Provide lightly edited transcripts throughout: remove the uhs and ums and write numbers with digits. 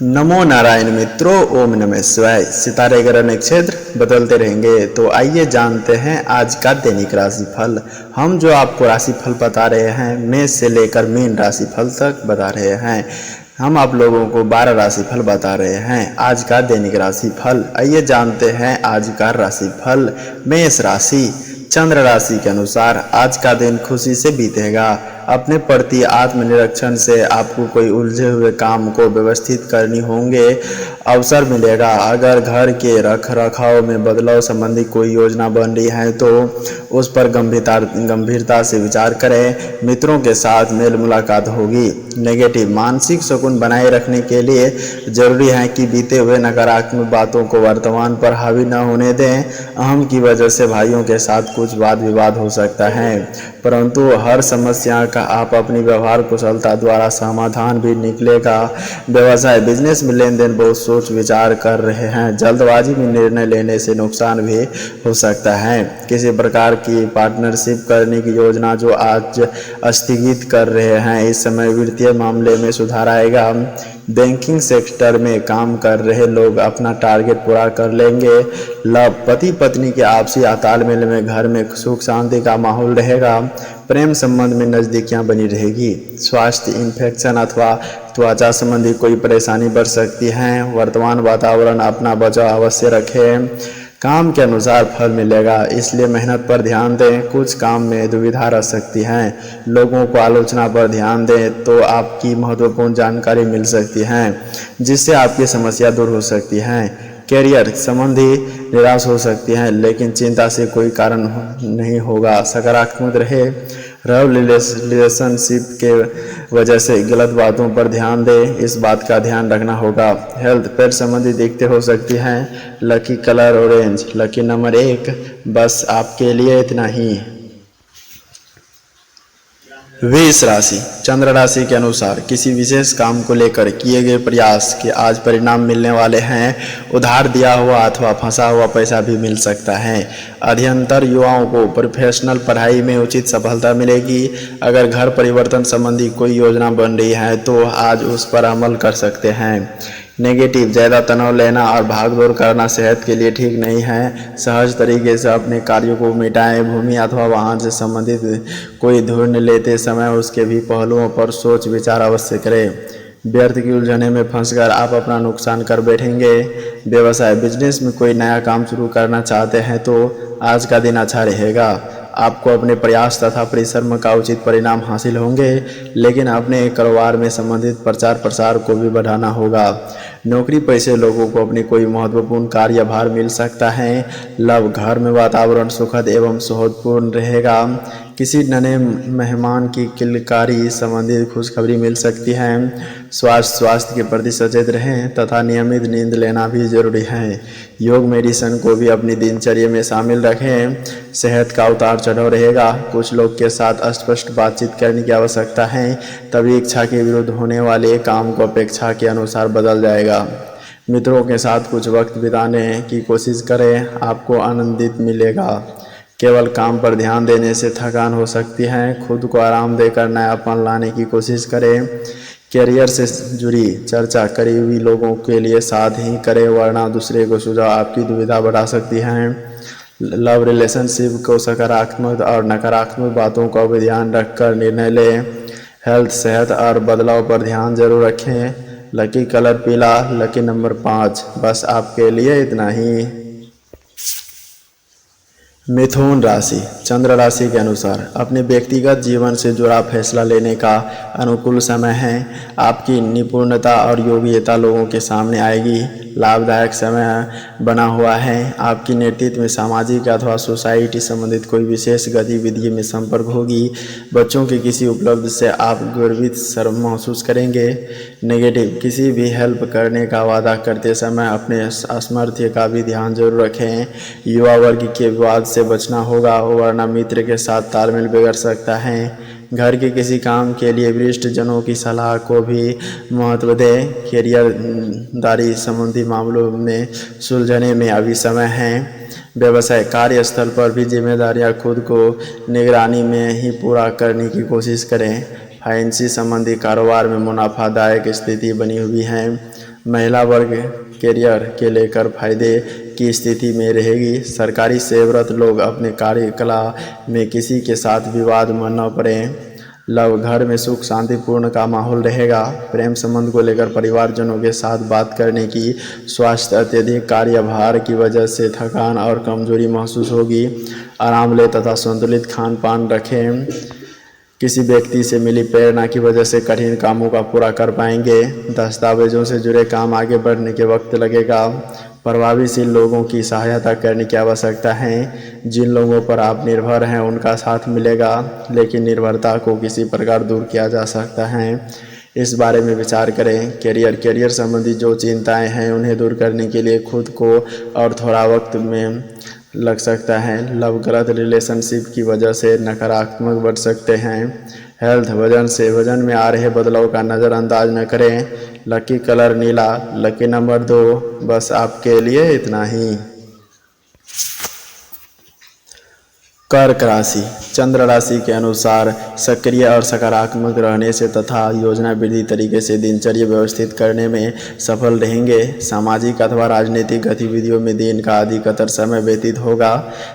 नमो नारायण मित्रों, ओम नमः शिवाय। सितारे ग्रह नक्षत्र बदलते रहेंगे, तो आइए जानते हैं आज का दैनिक राशिफल। हम जो आपको राशिफल बता रहे हैं, मेष से लेकर मीन राशिफल तक बता रहे हैं। हम आप लोगों को 12 राशिफल बता रहे हैं। आज का दैनिक राशिफल, आइए जानते हैं आज का राशिफल। मेष राशि, चंद्र राशि के अनुसार आज का दिन खुशी से बीतेगा। अपने प्रति आत्मनिरीक्षण से आपको कोई उलझे हुए काम को व्यवस्थित करनी होंगे, अवसर मिलेगा। अगर घर के रख रखाव में बदलाव संबंधी कोई योजना बन रही है तो उस पर गंभीरता से विचार करें। मित्रों के साथ मेल मुलाकात होगी। नेगेटिव, मानसिक सुकून बनाए रखने के लिए जरूरी है कि बीते हुए नकारात्मक बातों को वर्तमान पर हावी न होने दें। अहम की वजह से भाइयों के साथ कुछ वाद विवाद हो सकता है, परंतु हर समस्या का आप अपनी व्यवहार कुशलता द्वारा समाधान भी निकलेगा। व्यवसाय, बिजनेस में लेन देन बहुत सोच विचार कर रहे हैं। जल्दबाजी में निर्णय लेने से नुकसान भी हो सकता है। किसी प्रकार की पार्टनरशिप करने की योजना जो आज स्थगित कर रहे हैं, इस समय वित्तीय मामले में सुधार आएगा। बैंकिंग सेक्टर में काम कर रहे लोग अपना टारगेट पूरा कर लेंगे। लव, पति पत्नी के आपसी तालमेल में घर में सुख शांति का माहौल रहेगा। प्रेम संबंध में नज़दीकियां बनी रहेगी। स्वास्थ्य, इन्फेक्शन अथवा त्वचा संबंधी कोई परेशानी बढ़ सकती है। वर्तमान वातावरण अपना बचाव अवश्य रखें। काम के अनुसार फल मिलेगा, इसलिए मेहनत पर ध्यान दें। कुछ काम में दुविधा रह सकती है। लोगों को आलोचना पर ध्यान दें तो आपकी महत्वपूर्ण जानकारी मिल सकती है, जिससे आपकी समस्या दूर हो सकती है। कैरियर संबंधी निराश हो सकती हैं, लेकिन चिंता से कोई कारण नहीं होगा। सकारात्मक रहे। लव रिलेशनशिप के वजह से गलत बातों पर ध्यान दें, इस बात का ध्यान रखना होगा। हेल्थ, पेट संबंधी दिक्कतें हो सकती हैं। Lucky colour orange, lucky number 1। बस आपके लिए इतना ही। वृष राशि, चंद्र राशि के अनुसार किसी विशेष काम को लेकर किए गए प्रयास के आज परिणाम मिलने वाले हैं। उधार दिया हुआ अथवा फंसा हुआ पैसा भी मिल सकता है। अध्ययनतर युवाओं को प्रोफेशनल पढ़ाई में उचित सफलता मिलेगी। अगर घर परिवर्तन संबंधी कोई योजना बन रही है तो आज उस पर अमल कर सकते हैं। नेगेटिव, ज़्यादा तनाव लेना और भागदौड़ करना सेहत के लिए ठीक नहीं है। सहज तरीके से अपने कार्यों को मिटाएं। भूमि अथवा वाहन से संबंधित कोई धुन लेते समय उसके भी पहलुओं पर सोच विचार अवश्य करें। व्यर्थ की उलझने में फंसकर आप अपना नुकसान कर बैठेंगे। व्यवसाय, बिजनेस में कोई नया काम शुरू करना चाहते हैं तो आज का दिन अच्छा रहेगा। आपको अपने प्रयास तथा परिश्रम का उचित परिणाम हासिल होंगे, लेकिन अपने कारोबार में संबंधित प्रचार प्रसार को भी बढ़ाना होगा। नौकरी पेशे लोगों को अपनी कोई महत्वपूर्ण कार्यभार मिल सकता है। लव, घर में वातावरण सुखद एवं सौहार्दपूर्ण रहेगा। किसी नए मेहमान की किलकारी संबंधित खुशखबरी मिल सकती है। स्वास्थ्य के प्रति सचेत रहें तथा नियमित नींद लेना भी जरूरी है। योग मेडिसिन को भी अपनी दिनचर्या में शामिल रखें। सेहत का उतार चढ़ाव रहेगा। कुछ लोग के साथ अस्पष्ट बातचीत करने की आवश्यकता है, तभी इच्छा के विरुद्ध होने वाले काम को अपेक्षा के अनुसार बदल जाएगा। मित्रों के साथ कुछ वक्त बिताने की कोशिश करें, आपको आनंदित मिलेगा। केवल काम पर ध्यान देने से थकान हो सकती है। खुद को आराम देकर नयापन लाने की कोशिश करें। कैरियर से जुड़ी चर्चा करीबी लोगों के लिए साथ ही करें, वरना दूसरे को सुझाव आपकी दुविधा बढ़ा सकती हैं। लव रिलेशनशिप को सकारात्मक और नकारात्मक बातों का भी ध्यान रखकर निर्णय लें। हेल्थ, सेहत और बदलाव पर ध्यान जरूर रखें। लकी कलर पीला, लकी नंबर 5। बस आपके लिए इतना ही। मिथुन राशि, चंद्र राशि के अनुसार अपने व्यक्तिगत जीवन से जुड़ा फैसला लेने का अनुकूल समय है। आपकी निपुणता और योग्यता लोगों के सामने आएगी। लाभदायक समय बना हुआ है। आपकी नेतृत्व में सामाजिक अथवा सोसाइटी संबंधित कोई विशेष गतिविधि में संपर्क होगी। बच्चों की किसी उपलब्धि से आप गर्वित शर्म महसूस करेंगे। नेगेटिव, किसी भी हेल्प करने का वादा करते समय अपने सामर्थ्य का भी ध्यान जरूर रखें। युवा वर्ग के विवाद से बचना होगा, वरना मित्र के साथ तालमेल बिगड़ सकता है। घर के किसी काम के लिए वरिष्ठ जनों की सलाह को भी महत्व दें। कैरियरदारी संबंधी मामलों में सुलझने में अभी समय है। व्यवसाय, कार्यस्थल पर भी जिम्मेदारियां खुद को निगरानी में ही पूरा करने की कोशिश करें। फाइनेंस संबंधी कारोबार में मुनाफादायक स्थिति बनी हुई है। महिला वर्ग कैरियर के लेकर फायदे की स्थिति में रहेगी। सरकारी सेवारत लोग अपने कार्यकला में किसी के साथ विवाद में न पड़े। लव घर में सुख शांतिपूर्ण का माहौल रहेगा। प्रेम संबंध को लेकर परिवारजनों के साथ बात करने की। स्वास्थ्य अत्यधिक कार्यभार की वजह से थकान और कमजोरी महसूस होगी। आराम लें तथा संतुलित खान पान रखें। किसी व्यक्ति से मिली प्रेरणा की वजह से कठिन कामों का पूरा कर पाएंगे। दस्तावेजों से जुड़े काम आगे बढ़ने के वक्त लगेगा। प्रभावशील लोगों की सहायता करने की आवश्यकता है। जिन लोगों पर आप निर्भर हैं उनका साथ मिलेगा, लेकिन निर्भरता को किसी प्रकार दूर किया जा सकता है। इस बारे में विचार करें। कैरियर संबंधी जो चिंताएं हैं उन्हें दूर करने के लिए खुद को और थोड़ा वक्त में लग सकता है। लव गलत रिलेशनशिप की वजह से नकारात्मक बढ़ सकते हैं। हेल्थ वजन में आ रहे बदलाव का नज़रअंदाज न करें। लकी कलर नीला, लकी नंबर 2। बस आपके लिए इतना ही। कर्क राशि। चंद्र राशि के अनुसार सक्रिय और सकारात्मक रहने से तथा योजनाबद्ध तरीके से दिनचर्या व्यवस्थित करने में सफल रहेंगे। सामाजिक अथवा राजनीतिक गतिविधियों में दिन का अधिकतर समय व्यतीत होगा।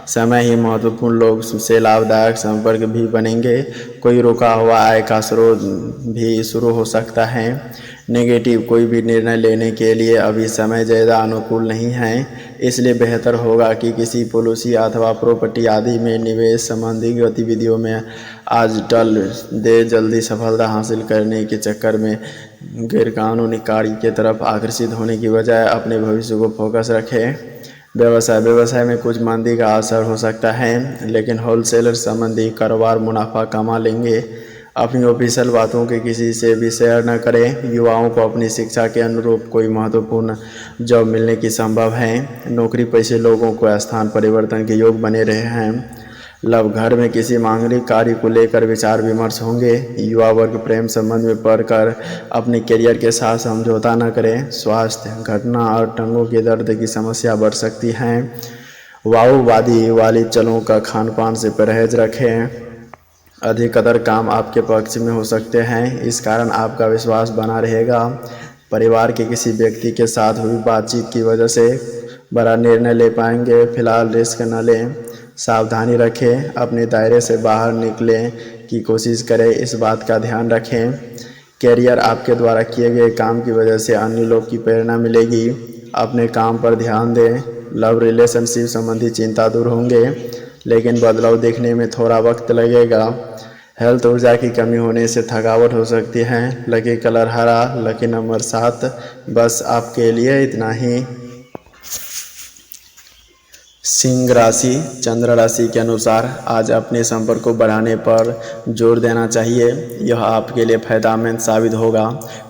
समय ही महत्वपूर्ण लोग से लाभदायक संपर्क भी बनेंगे। कोई रुका हुआ आय का स्रोत भी शुरू हो सकता है। नेगेटिव कोई भी निर्णय लेने के लिए अभी समय ज़्यादा अनुकूल नहीं है, इसलिए बेहतर होगा कि किसी पॉलिसी अथवा प्रॉपर्टी आदि में निवेश संबंधी गतिविधियों में आज टल दे। जल्दी सफलता हासिल करने के चक्कर में गैरकानूनी कार्य की तरफ आकर्षित होने की बजाय अपने भविष्य को फोकस रखें। व्यवसाय में कुछ मंदी का असर हो सकता है, लेकिन होलसेलर संबंधी कारोबार मुनाफा कमा लेंगे। अपनी ऑफिशियल बातों के किसी से भी शेयर न करें। युवाओं को अपनी शिक्षा के अनुरूप कोई महत्वपूर्ण जॉब मिलने की संभव है। नौकरी पेशे लोगों को स्थान परिवर्तन के योग बने रहे हैं। लव घर में किसी मांगलिक कार्य को लेकर विचार विमर्श होंगे। युवा वर्ग प्रेम संबंध में पढ़कर अपने करियर के साथ समझौता न करें। स्वास्थ्य घटना और टंगों के दर्द की समस्या बढ़ सकती हैं। वायुवादी वाली चलों का खान पान से परहेज रखें। अधिकतर काम आपके पक्ष में हो सकते हैं, इस कारण आपका विश्वास बना रहेगा। परिवार के किसी व्यक्ति के साथ हुई बातचीत की वजह से बड़ा निर्णय ले पाएंगे। फिलहाल रिस्क न लें, सावधानी रखें। अपने दायरे से बाहर निकलने की कोशिश करें, इस बात का ध्यान रखें। कैरियर आपके द्वारा किए गए काम की वजह से अन्य लोग की प्रेरणा मिलेगी। अपने काम पर ध्यान दें। लव रिलेशनशिप संबंधी चिंता दूर होंगे, लेकिन बदलाव देखने में थोड़ा वक्त लगेगा। हेल्थ ऊर्जा की कमी होने से थकावट हो सकती है। लकी कलर हरा, लकी नंबर 7। बस आपके लिए इतना ही। सिंह राशि। चंद्र राशि के अनुसार आज अपने संपर्क को बढ़ाने पर जोर देना चाहिए, यह आपके लिए फायदेमंद साबित होगा।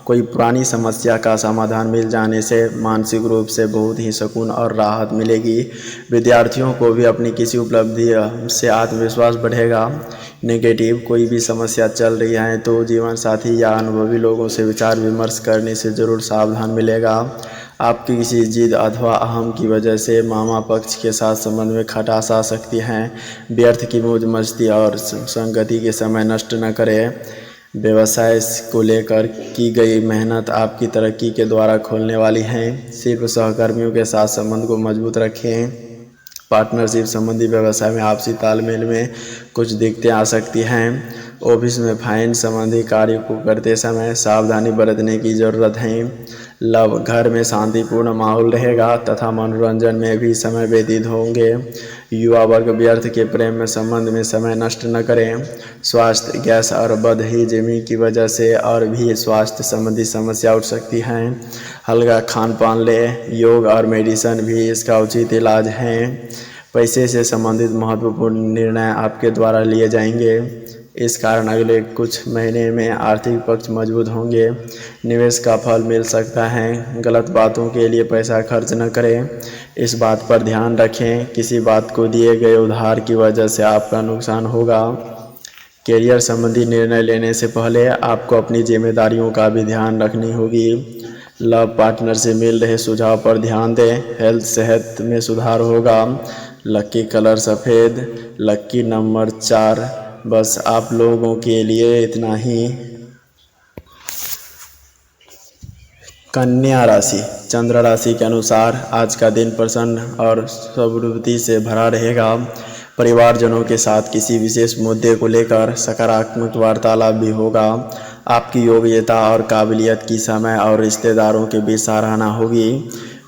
कोई पुरानी समस्या का समाधान मिल जाने से मानसिक रूप से बहुत ही सुकून और राहत मिलेगी। विद्यार्थियों को भी अपनी किसी उपलब्धि से आत्मविश्वास बढ़ेगा। नेगेटिव कोई भी समस्या चल रही है तो जीवन साथी या अनुभवी लोगों से विचार विमर्श करने से जरूर सावधान मिलेगा। आपकी किसी जिद अथवा अहम की वजह से मामा पक्ष के साथ संबंध में खटास आ सकती है। व्यर्थ की मौज मस्ती और संगति के समय नष्ट न करें। व्यवसाय को लेकर की गई मेहनत आपकी तरक्की के द्वारा खोलने वाली है। सिर्फ सहकर्मियों के साथ संबंध को मजबूत रखें। पार्टनरशिप संबंधी व्यवसाय में आपसी तालमेल में कुछ दिक्कतें आ सकती हैं। ऑफिस में फाइनेंस संबंधी कार्य को करते समय सावधानी बरतने की ज़रूरत है। लव घर में शांतिपूर्ण माहौल रहेगा तथा मनोरंजन में भी समय व्यतीत होंगे। युवा वर्ग व्यर्थ के प्रेम में संबंध में समय नष्ट न करें। स्वास्थ्य गैस और बदहजमी की वजह से और भी स्वास्थ्य संबंधी समस्या उठ सकती हैं। हल्का खान पान लें। योग और मेडिसिन भी इसका उचित इलाज है। पैसे से संबंधित महत्वपूर्ण निर्णय आपके द्वारा लिए जाएंगे, इस कारण अगले कुछ महीने में आर्थिक पक्ष मजबूत होंगे। निवेश का फल मिल सकता है। गलत बातों के लिए पैसा खर्च न करें, इस बात पर ध्यान रखें। किसी बात को दिए गए उधार की वजह से आपका नुकसान होगा। कैरियर संबंधी निर्णय लेने से पहले आपको अपनी जिम्मेदारियों का भी ध्यान रखनी होगी। लव पार्टनर से मिल रहे सुझाव पर ध्यान दें। हेल्थ सेहत में सुधार होगा। लकी कलर सफ़ेद, लकी नंबर 4। बस आप लोगों के लिए इतना ही। कन्या राशि। चंद्र राशि के अनुसार आज का दिन प्रसन्न और समृद्धि से भरा रहेगा। परिवारजनों के साथ किसी विशेष मुद्दे को लेकर सकारात्मक वार्तालाप भी होगा। आपकी योग्यता और काबिलियत की समय और रिश्तेदारों के बीच सराहना होगी।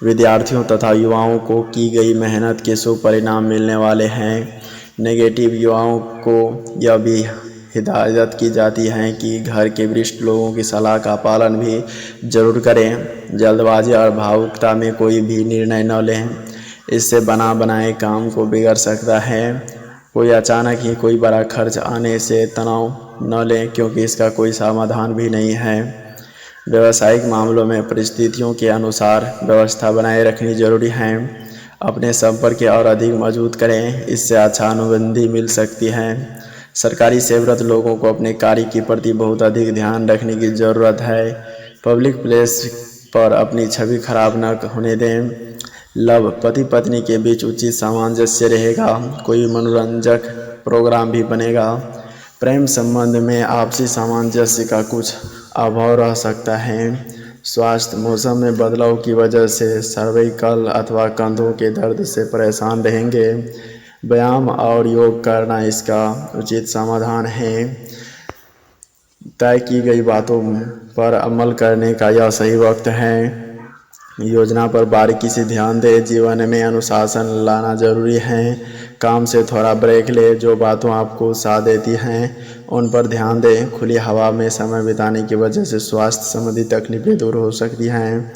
विद्यार्थियों तथा युवाओं को की गई मेहनत के शुभ परिणाम मिलने वाले हैं। नेगेटिव युवाओं को यह भी हिदायत की जाती है कि घर के वरिष्ठ लोगों की सलाह का पालन भी जरूर करें। जल्दबाजी और भावुकता में कोई भी निर्णय न लें, इससे बना बनाए काम को बिगड़ सकता है। कोई अचानक ही कोई बड़ा खर्च आने से तनाव न लें, क्योंकि इसका कोई समाधान भी नहीं है। व्यावसायिक मामलों में परिस्थितियों के अनुसार व्यवस्था बनाए रखनी जरूरी है। अपने संपर्क और अधिक मजबूत करें, इससे अच्छा अनुबंधी मिल सकती है। सरकारी सेवारत लोगों को अपने कार्य के प्रति बहुत अधिक ध्यान रखने की ज़रूरत है। पब्लिक प्लेस पर अपनी छवि खराब न होने दें। लव पति पत्नी के बीच उचित सामंजस्य रहेगा। कोई मनोरंजक प्रोग्राम भी बनेगा। प्रेम संबंध में आपसी सामंजस्य का कुछ अभाव रह सकता है। स्वास्थ्य मौसम में बदलाव की वजह से सर्वाइकल अथवा कंधों के दर्द से परेशान रहेंगे। व्यायाम और योग करना इसका उचित समाधान है। तय की गई बातों पर अमल करने का यह सही वक्त है। योजना पर बारीकी से ध्यान दें। जीवन में अनुशासन लाना जरूरी है। काम से थोड़ा ब्रेक ले। जो बातों आपको उत्साह देती हैं उन पर ध्यान दें। खुली हवा में समय बिताने की वजह से स्वास्थ्य संबंधी तकलीफें दूर हो सकती हैं।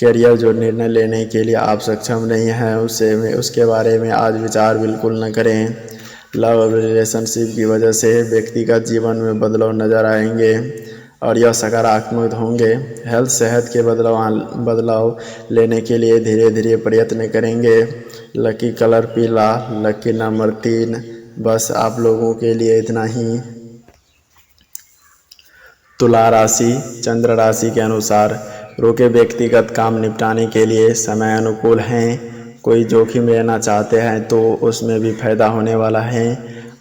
करियर जो निर्णय लेने के लिए आप सक्षम नहीं हैं उसके बारे में आज विचार बिल्कुल न करें। लव रिलेशनशिप की वजह से व्यक्तिगत जीवन में बदलाव नजर आएंगे और यह सकारात्मक होंगे। हेल्थ सेहत के बदलाव लेने के लिए धीरे धीरे प्रयत्न करेंगे। लकी कलर पीला, लकी नंबर 3। बस आप लोगों के लिए इतना ही। तुला राशि। चंद्र राशि के अनुसार रुके व्यक्तिगत काम निपटाने के लिए समय अनुकूल हैं। कोई जोखिम लेना चाहते हैं तो उसमें भी फायदा होने वाला है।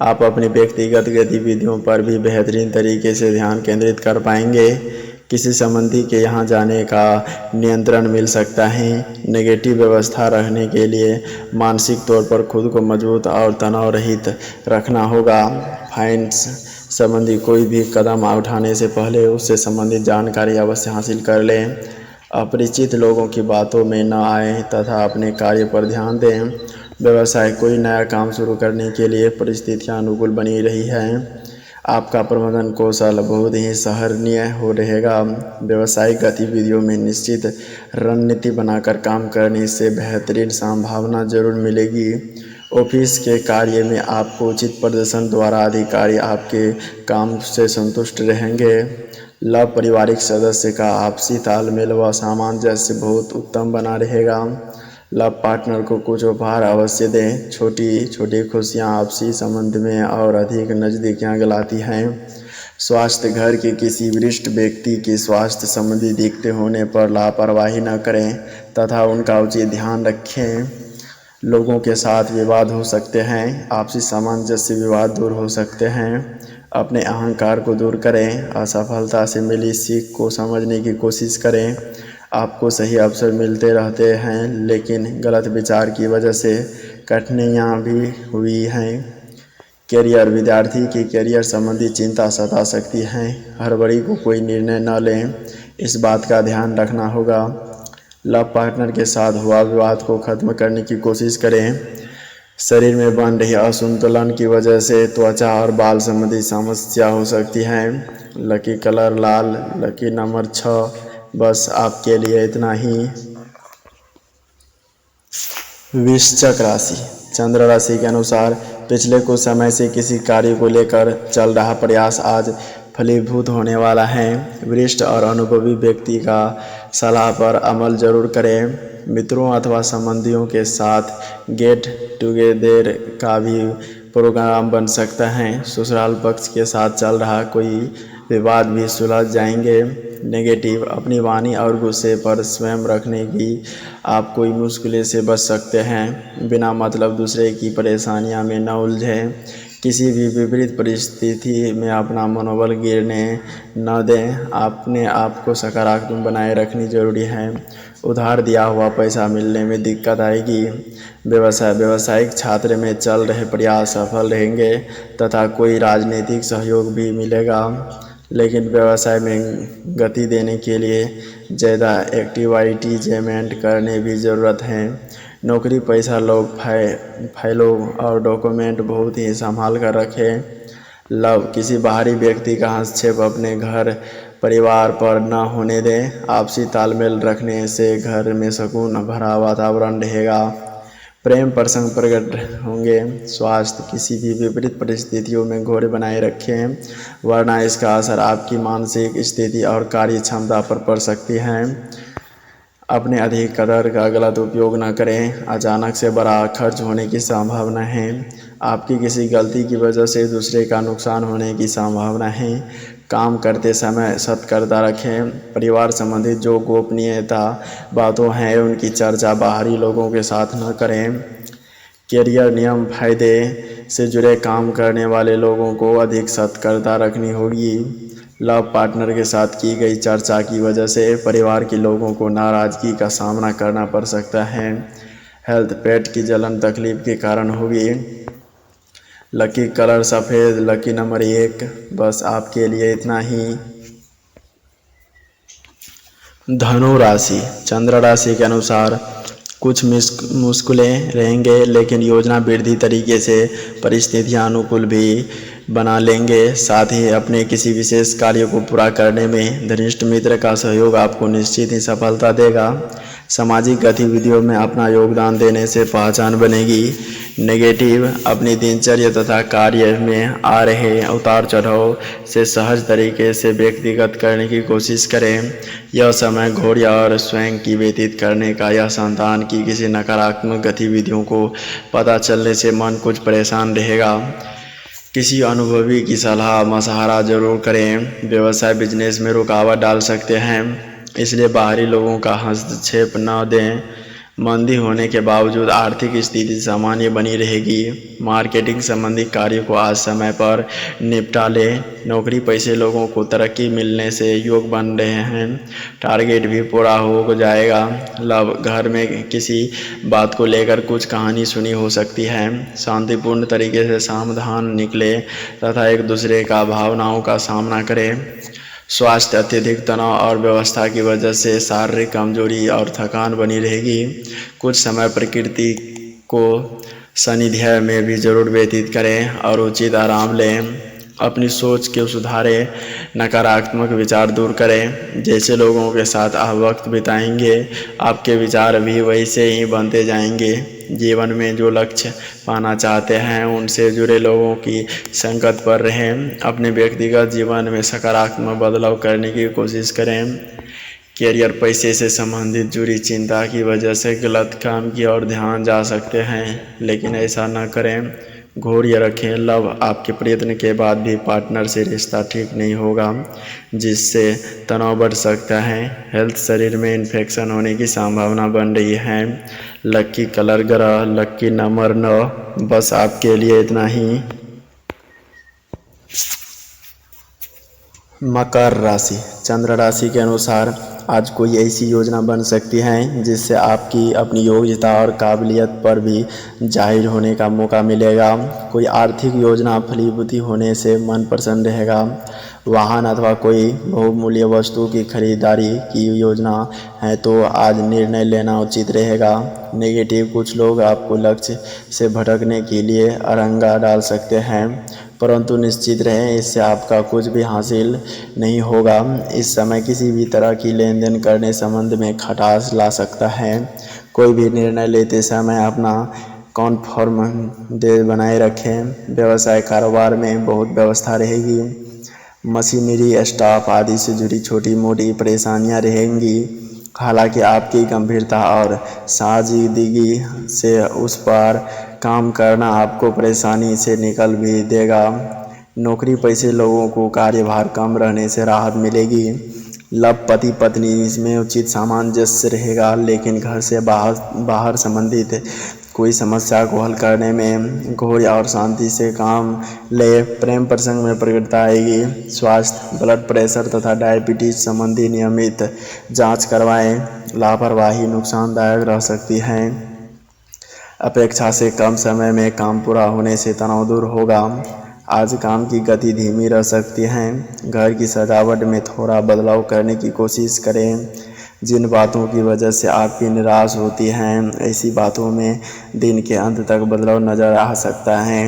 आप अपनी व्यक्तिगत गतिविधियों पर भी बेहतरीन तरीके से ध्यान केंद्रित कर पाएंगे। किसी संबंधी के यहाँ जाने का नियंत्रण मिल सकता है। नेगेटिव व्यवस्था रखने के लिए मानसिक तौर पर खुद को मजबूत और तनाव रहित रखना होगा। फाइनेंस संबंधी कोई भी कदम उठाने से पहले उससे संबंधित जानकारी अवश्य हासिल कर लें। अपरिचित लोगों की बातों में न आएं तथा अपने कार्य पर ध्यान दें। व्यवसाय कोई नया काम शुरू करने के लिए परिस्थितियां अनुकूल बनी रही हैं। आपका प्रबंधन कौशल बहुत ही सराहनीय हो रहेगा। व्यवसायिक गतिविधियों में निश्चित रणनीति बनाकर काम करने से बेहतरीन संभावना जरूर मिलेगी। ऑफिस के कार्य में आपको उचित प्रदर्शन द्वारा अधिकारी आपके काम से संतुष्ट रहेंगे। लव पारिवारिक सदस्य का आपसी तालमेल व सामंजस्य बहुत उत्तम बना रहेगा। लव पार्टनर को कुछ उपहार अवश्य दें। छोटी छोटी खुशियां आपसी संबंध में और अधिक नज़दीकियां लाती हैं। स्वास्थ्य घर के किसी वरिष्ठ व्यक्ति के स्वास्थ्य संबंधी दिक्कतें होने पर लापरवाही न करें तथा उनका उचित ध्यान रखें। लोगों के साथ विवाद हो सकते हैं। आपसी सामंजस्य विवाद दूर हो सकते हैं। अपने अहंकार को दूर करें। असफलता से मिली सीख को समझने की कोशिश करें। आपको सही अवसर मिलते रहते हैं, लेकिन गलत विचार की वजह से कठिनाइयाँ भी हुई हैं। करियर विद्यार्थी की करियर संबंधी चिंता सता सकती है। हड़बड़ी को कोई निर्णय न लें, इस बात का ध्यान रखना होगा। लव पार्टनर के साथ हुआ विवाद को खत्म करने की कोशिश करें। शरीर में बन रही असंतुलन की वजह से त्वचा और बाल संबंधी समस्या हो सकती है। लकी कलर लाल, लकी नंबर 6। बस आपके लिए इतना ही। वृश्चिक राशि। चंद्र राशि के अनुसार पिछले कुछ समय से किसी कार्य को लेकर चल रहा प्रयास आज फलीभूत होने वाला है। वरिष्ठ और अनुभवी व्यक्ति का सलाह पर अमल जरूर करें। मित्रों अथवा संबंधियों के साथ गेट टुगेदर का भी प्रोग्राम बन सकता है। ससुराल पक्ष के साथ चल रहा कोई विवाद भी सुलझ जाएंगे। नेगेटिव अपनी वाणी और गुस्से पर स्वयं रखने की आप कोई मुश्किलें से बच सकते हैं। बिना मतलब दूसरे की परेशानियां में न उलझें। किसी भी विपरीत परिस्थिति में अपना मनोबल गिरने न दें। अपने आप को सकारात्मक बनाए रखनी जरूरी है। उधार दिया हुआ पैसा मिलने में दिक्कत आएगी। व्यावसायिक क्षेत्र में चल रहे प्रयास सफल रहेंगे तथा कोई राजनीतिक सहयोग भी मिलेगा, लेकिन व्यवसाय में गति देने के लिए ज़्यादा एक्टिविटीजमेंट करने भी ज़रूरत है। नौकरी पैसा लोग फाइलों और डॉक्यूमेंट बहुत ही संभाल कर रखें। किसी बाहरी व्यक्ति का हस्तक्षेप अपने घर परिवार पर न होने दें। आपसी तालमेल रखने से घर में सुकून भरा वातावरण रहेगा। प्रेम प्रसंग प्रकट होंगे। स्वास्थ्य किसी भी विपरीत परिस्थितियों में घोड़े बनाए रखें, वरना इसका असर आपकी मानसिक स्थिति और कार्य क्षमता पर पड़ सकती है। अपने अधिक कदर का गलत उपयोग न करें। अचानक से बड़ा खर्च होने की संभावना है। आपकी किसी गलती की वजह से दूसरे का नुकसान होने की संभावना है। काम करते समय सतर्कता रखें। परिवार संबंधित जो गोपनीयता बातों हैं उनकी चर्चा बाहरी लोगों के साथ न करें। कैरियर नियम फायदे से जुड़े काम करने वाले लोगों को अधिक सतर्कता रखनी होगी। लव पार्टनर के साथ की गई चर्चा की वजह से परिवार के लोगों को नाराज़गी का सामना करना पड़ सकता है। हेल्थ पेट की जलन तकलीफ के कारण होगी। लकी कलर सफ़ेद, लकी नंबर 1। बस आपके लिए इतना ही। धनु राशि। चंद्र राशि के अनुसार कुछ मुश्किलें रहेंगे, लेकिन योजना वृद्धि तरीके से परिस्थितियां अनुकूल भी बना लेंगे। साथ ही अपने किसी विशेष कार्य को पूरा करने में घनिष्ठ मित्र का सहयोग आपको निश्चित ही सफलता देगा। सामाजिक गतिविधियों में अपना योगदान देने से पहचान बनेगी। नेगेटिव, अपनी दिनचर्या तथा कार्य में आ रहे उतार चढ़ाव से सहज तरीके से व्यक्तिगत करने की कोशिश करें। यह समय घोड़े और स्वयं की व्यतीत करने का या संतान की किसी नकारात्मक गतिविधियों को पता चलने से मन कुछ परेशान रहेगा। किसी अनुभवी की सलाह मशवरा जरूर करें। व्यवसाय बिजनेस में रुकावट डाल सकते हैं, इसलिए बाहरी लोगों का हस्तक्षेप न दें। मंदी होने के बावजूद आर्थिक स्थिति सामान्य बनी रहेगी। मार्केटिंग संबंधी कार्यों को आज समय पर निपटा लें। नौकरी पेशे लोगों को तरक्की मिलने से योग बन रहे हैं। टारगेट भी पूरा हो जाएगा। घर में किसी बात को लेकर कुछ कहानी सुनी हो सकती है। शांतिपूर्ण तरीके से समाधान निकले तथा एक दूसरे का भावनाओं का सामना करें। स्वास्थ्य अत्यधिक तनाव और व्यवस्था की वजह से शारीरिक कमजोरी और थकान बनी रहेगी। कुछ समय प्रकृति को सानिध्य में भी जरूर व्यतीत करें और उचित आराम लें। अपनी सोच को सुधारें, नकारात्मक विचार दूर करें। जैसे लोगों के साथ आप वक्त बिताएंगे, आपके विचार भी वैसे ही बनते जाएंगे। जीवन में जो लक्ष्य पाना चाहते हैं उनसे जुड़े लोगों की संगत पर रहें। अपने व्यक्तिगत जीवन में सकारात्मक बदलाव करने की कोशिश करें। कैरियर पैसे से संबंधित जुड़ी चिंता की वजह से गलत काम की ओर ध्यान जा सकते हैं, लेकिन ऐसा न करें। घोड़े रखें। लव, आपके प्रयत्न के बाद भी पार्टनर से रिश्ता ठीक नहीं होगा, जिससे तनाव बढ़ सकता है। हेल्थ, शरीर में इन्फेक्शन होने की संभावना बन रही है। लकी कलर ग्रह, लकी नंबर 9। बस आपके लिए इतना ही। मकर राशि। चंद्र राशि के अनुसार आज कोई ऐसी योजना बन सकती है जिससे आपकी अपनी योग्यता और काबिलियत पर भी जाहिर होने का मौका मिलेगा। कोई आर्थिक योजना फलीभूत होने से मन प्रसन्न रहेगा। वाहन अथवा कोई बहुमूल्य वस्तु की खरीदारी की योजना है तो आज निर्णय लेना उचित रहेगा। नेगेटिव, कुछ लोग आपको लक्ष्य से भटकने के लिए अरंगा डाल सकते हैं, परंतु निश्चित रहें इससे आपका कुछ भी हासिल नहीं होगा। इस समय किसी भी तरह की लेन देन करने संबंध में खटास ला सकता है। कोई भी निर्णय लेते समय अपना कॉन्फिडेंस बनाए रखें। व्यवसाय कारोबार में बहुत व्यवस्था रहेगी। मशीनरी, स्टाफ आदि से जुड़ी छोटी मोटी परेशानियां रहेंगी। हालांकि आपकी गंभीरता और साजीदगी से उस पर काम करना आपको परेशानी से निकल भी देगा। नौकरी पेशे लोगों को कार्यभार कम रहने से राहत मिलेगी। लव, पति पत्नी इसमें उचित सामंजस्य रहेगा, लेकिन घर से बाहर संबंधित कोई समस्या को हल करने में घोर और शांति से काम ले। प्रेम प्रसंग में प्रगटता आएगी। स्वास्थ्य, ब्लड प्रेशर तथा डायबिटीज संबंधी नियमित जांच करवाएं। लापरवाही नुकसानदायक रह सकती है। अपेक्षा से कम समय में काम पूरा होने से तनाव दूर होगा। आज काम की गति धीमी रह सकती है। घर की सजावट में थोड़ा बदलाव करने की कोशिश करें। जिन बातों की वजह से आपकी निराश होती हैं, ऐसी बातों में दिन के अंत तक बदलाव नजर आ सकता है।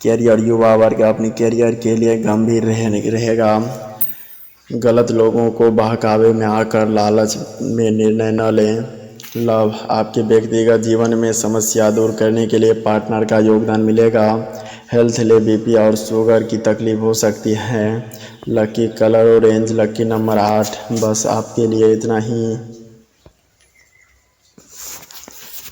कैरियर, युवा वर्ग अपने कैरियर के लिए गंभीर रहेगा। गलत लोगों को बहकावे में आकर लालच में निर्णय न लें। लव, आपके व्यक्तिगत जीवन में समस्या दूर करने के लिए पार्टनर का योगदान मिलेगा। हेल्थ ले बीपी और शुगर की तकलीफ हो सकती है। Lucky colour orange, lucky number 8। बस आपके लिए इतना ही।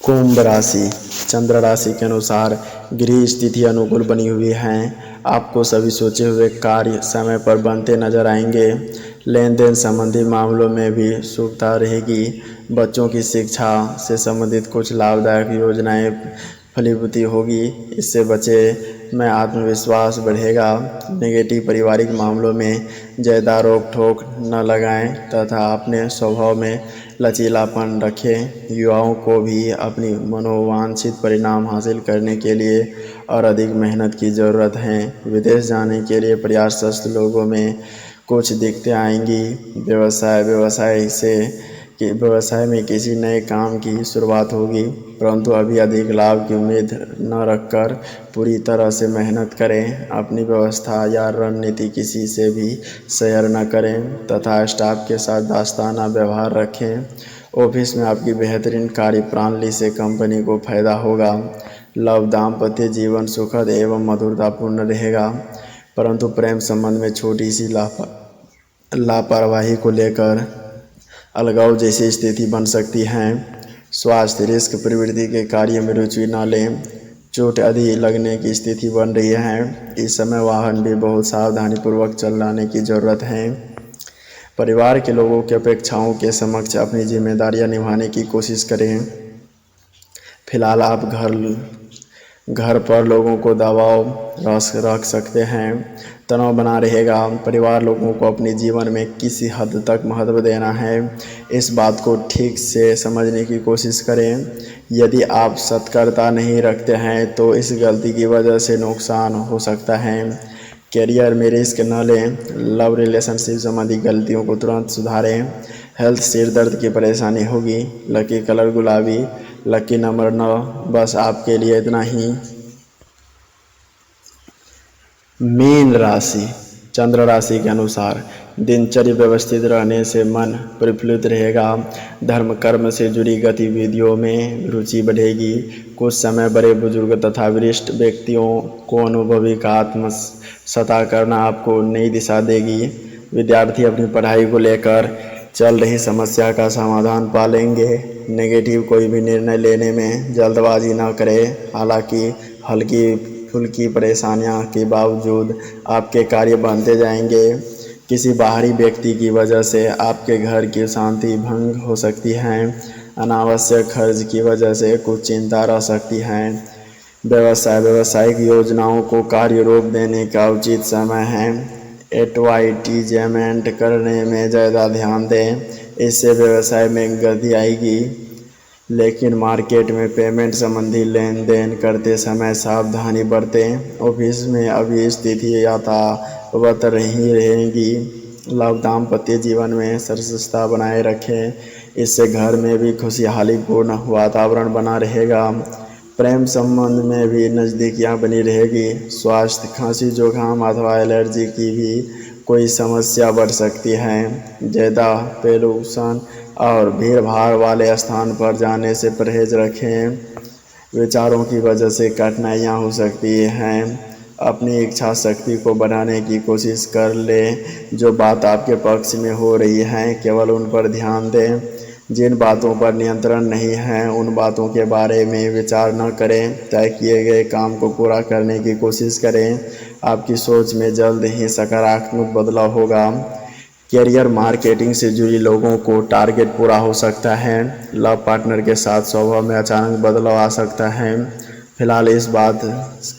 कुंभ राशि, चंद्र राशि के अनुसार गृह स्थिति अनुकूल बनी हुई है। आपको सभी सोचे हुए कार्य समय पर बनते नजर आएंगे। लेन देन संबंधी मामलों में भी शुभता रहेगी। बच्चों की शिक्षा से संबंधित कुछ लाभदायक योजनाएं फलीभूत होगी। इससे बचे में आत्मविश्वास बढ़ेगा। नेगेटिव पारिवारिक मामलों में ज़्यादा रोक ठोक न लगाएं तथा अपने स्वभाव में लचीलापन रखें। युवाओं को भी अपनी मनोवांछित परिणाम हासिल करने के लिए और अधिक मेहनत की ज़रूरत है। विदेश जाने के लिए प्रयासरत लोगों में कुछ दिक्कतें आएंगी। व्यवसाय में किसी नए काम की शुरुआत होगी, परंतु अभी अधिक लाभ की उम्मीद न रखकर पूरी तरह से मेहनत करें। अपनी व्यवस्था या रणनीति किसी से भी शेयर न करें तथा स्टाफ के साथ दोस्ताना व्यवहार रखें। ऑफिस में आपकी बेहतरीन कार्य प्रणाली से कंपनी को फायदा होगा। लव, दाम्पत्य जीवन सुखद एवं मधुरतापूर्ण रहेगा, परंतु प्रेम संबंध में छोटी सी लापरवाही को लेकर अलगाव जैसी स्थिति बन सकती है। स्वास्थ्य, रिस्क प्रवृत्ति के कार्य में रुचि न लें। चोट आदि लगने की स्थिति बन रही है। इस समय वाहन भी बहुत सावधानीपूर्वक चलाने की ज़रूरत है। परिवार के लोगों की अपेक्षाओं के समक्ष अपनी जिम्मेदारियां निभाने की कोशिश करें। फिलहाल आप घर पर लोगों को दबाव रख सकते हैं। तनाव बना रहेगा। परिवार लोगों को अपने जीवन में किसी हद तक महत्व देना है। इस बात को ठीक से समझने की कोशिश करें। यदि आप सतर्कता नहीं रखते हैं तो इस गलती की वजह से नुकसान हो सकता है। कैरियर में रिस्क न लें। लव रिलेशनशिप संबंधी गलतियों को तुरंत सुधारें। हेल्थ, सिर दर्द की परेशानी होगी। लकी कलर गुलाबी, लकी नंबर 9। बस आपके लिए इतना ही। मीन राशि, चंद्र राशि के अनुसार दिनचर्या व्यवस्थित रहने से मन प्रफुल्लित रहेगा। धर्म कर्म से जुड़ी गतिविधियों में रुचि बढ़ेगी। कुछ समय बड़े बुजुर्ग तथा वरिष्ठ व्यक्तियों को अनुभवी का आत्मसात करना आपको नई दिशा देगी। विद्यार्थी अपनी पढ़ाई को लेकर चल रही समस्या का समाधान पालेंगे। नेगेटिव कोई भी निर्णय लेने में जल्दबाजी न करें। हालांकि हल्की फुल्की परेशानियों के बावजूद आपके कार्य बनते जाएंगे। किसी बाहरी व्यक्ति की वजह से आपके घर की शांति भंग हो सकती है। अनावश्यक खर्च की वजह से कुछ चिंता रह सकती है। व्यावसायिक योजनाओं को कार्य रोक देने का उचित समय है। एडवर्टाइजमेंट करने में ज़्यादा ध्यान दें, इससे व्यवसाय में गति आएगी। लेकिन मार्केट में पेमेंट संबंधी लेन देन करते समय सावधानी बरतें। ऑफिस में अभी स्थिति यथावत नहीं रहेगी। लव, दाम्पत्य जीवन में सरसता बनाए रखें, इससे घर में भी खुशहाली पूर्ण वातावरण बना रहेगा। प्रेम संबंध में भी नज़दीकियां बनी रहेगी। स्वास्थ्य, खांसी, जुकाम अथवा एलर्जी की भी कोई समस्या बढ़ सकती है। ज़्यादा पोल्यूशन और भीड़ भाड़ वाले स्थान पर जाने से परहेज रखें। विचारों की वजह से कठिनाइयाँ हो सकती हैं। अपनी इच्छा शक्ति को बढ़ाने की कोशिश कर लें। जो बात आपके पक्ष में हो रही है केवल उन पर ध्यान दें। जिन बातों पर नियंत्रण नहीं है उन बातों के बारे में विचार न करें। तय किए गए काम को पूरा करने की कोशिश करें। आपकी सोच में जल्द ही सकारात्मक बदलाव होगा। कैरियर मार्केटिंग से जुड़ी लोगों को टारगेट पूरा हो सकता है। लव पार्टनर के साथ स्वभाव में अचानक बदलाव आ सकता है। फिलहाल इस बात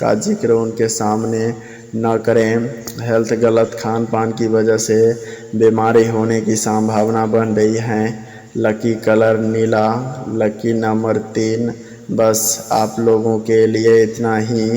का जिक्र उनके सामने न करें। हेल्थ गलत खान पान की वजह से बीमारी होने की संभावना बन रही है। लकी कलर नीला, लकी नंबर 3। बस आप लोगों के लिए इतना ही।